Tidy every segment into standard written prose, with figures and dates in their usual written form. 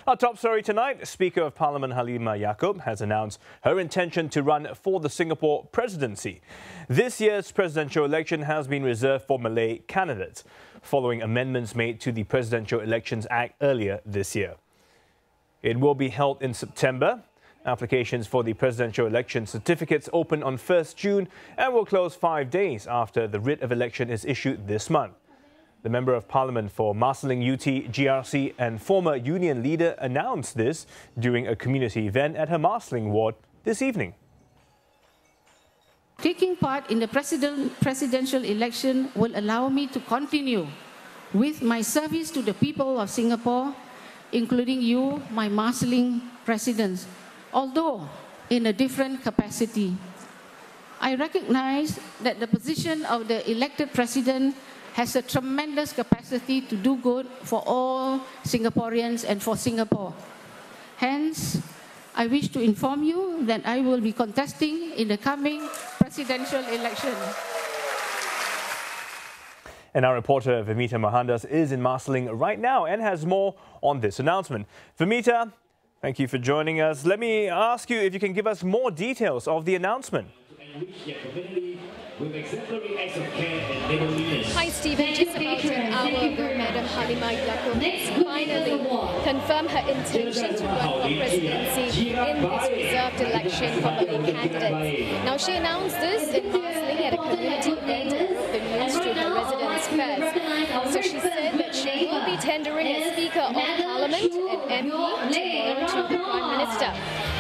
Our top story tonight, Speaker of Parliament Halimah Yacob has announced her intention to run for the Singapore presidency. This year's presidential election has been reserved for Malay candidates, following amendments made to the Presidential Elections Act earlier this year. It will be held in September. Applications for the presidential election certificates open on 1st June and will close 5 days after the writ of election is issued this month. The Member of Parliament for Marsiling UT GRC and former union leader announced this during a community event at her Marsiling ward this evening. Taking part in the presidential election will allow me to continue with my service to the people of Singapore, including you, my Marsiling residents, although in a different capacity. I recognize that the position of the elected president has a tremendous capacity to do good for all Singaporeans and for Singapore. Hence, I wish to inform you that I will be contesting in the coming presidential election. And our reporter Vimita Mohandas is in Marsiling right now and has more on this announcement. Vimita, thank you for joining us. Let me ask you if you can give us more details of the announcement. Hi Stephen, just about an hour ago, Madam Halimah Yacob has finally confirmed her intention to run for presidency in this reserved election for Malay candidates. Now she announced this in Marsiling at a community event and broke the news to her residents first. So she said that she will be tendering as Speaker of Parliament and MP to the Prime Minister.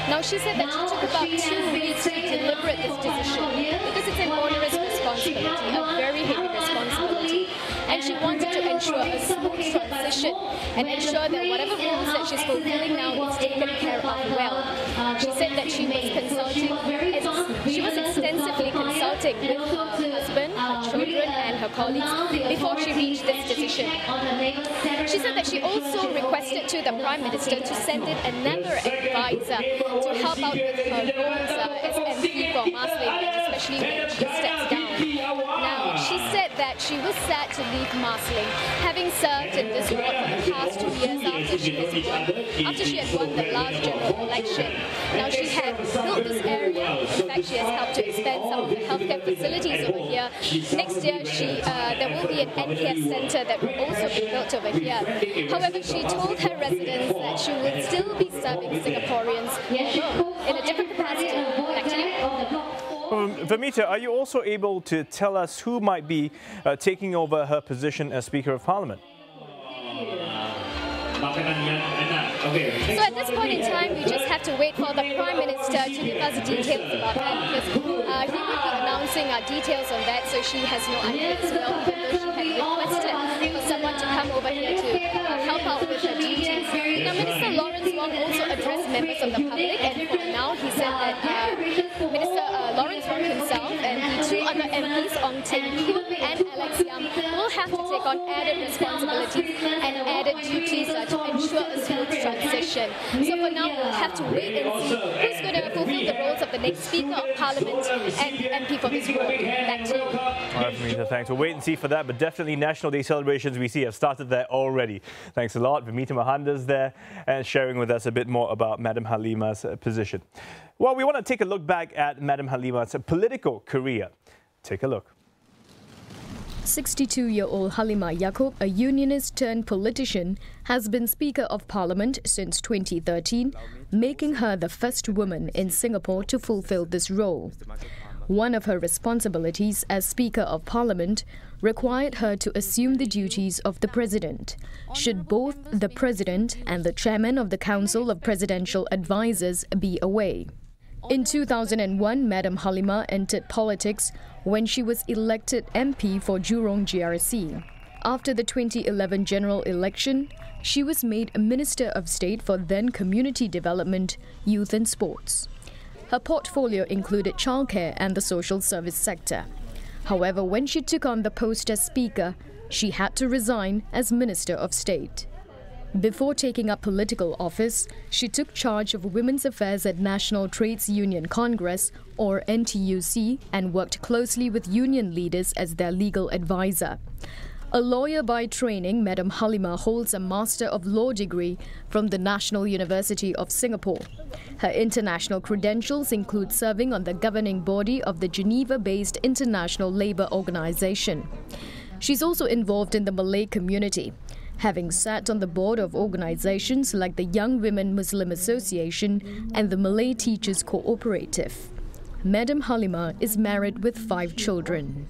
Now she said that she took about 2 weeks to deliberate this decision because it's an onerous responsibility, a very heavy responsibility, and she wanted to ensure a smooth transition and ensure that whatever roles that she's fulfilling now is taken care of well. She said that she was extensively consulting with her husband, her children and her colleagues before she reached this decision. She said that she also requested to the Prime Minister to send in another advisor to help out with her roles as MP for Marsiling, especially when she steps down. Now, she said that she was sad to leave Marsiling, having served in this ward for the past 2 years after she had won the last general election. Now, she had built this area. In fact, she has helped to expand some of the healthcare facilities over here. Next year, there will be an NCS centre that will also be built over here. However, she told her residents that she will still be serving Singaporeans in a different capacity. Vimita, are you also able to tell us who might be taking over her position as Speaker of Parliament? So at this point in time, we just have to wait for the Prime Minister to give us details about that, because he will be announcing details on that, so she has no idea as well, although she had requested for someone to come over here to help out with her duties. Now, Minister Lawrence Wong also addressed members of the public, and for now, he said that Minister Lawrence Wong himself and the 2 other MPs, Ong Teng Kiew and Alex Yam, will have to take on added responsibilities and added duties to ensure a smooth transition. So for now, we'll have to wait and see who's going to fulfill the roles of the next Speaker of Parliament and MP for this role. Back to you. All right, Vimita, thanks. We'll wait and see for that, but definitely National Day celebrations we see have started there already. Thanks a lot. Vimita Mohandas there and sharing with us a bit more about Madam Halimah's position. Well, we want to take a look back at Madam Halimah's political career. Take a look. 62-year-old Halimah Yacob, a unionist turned politician, has been Speaker of Parliament since 2013, making her the first woman in Singapore to fulfill this role. One of her responsibilities as Speaker of Parliament required her to assume the duties of the President, should both the President and the Chairman of the Council of Presidential Advisers be away. In 2001, Madam Halimah entered politics when she was elected MP for Jurong GRC. After the 2011 general election, she was made Minister of State for then Community Development, Youth and Sports. Her portfolio included childcare and the social service sector. However, when she took on the post as Speaker, she had to resign as Minister of State. Before taking up political office, she took charge of Women's Affairs at National Trades Union Congress, or NTUC, and worked closely with union leaders as their legal advisor. A lawyer by training, Madam Halimah holds a Master of Law degree from the National University of Singapore. Her international credentials include serving on the governing body of the Geneva-based International Labour Organization. She's also involved in the Malay community, having sat on the board of organizations like the Young Women Muslim Association and the Malay Teachers Cooperative. Madam Halimah is married with 5 children.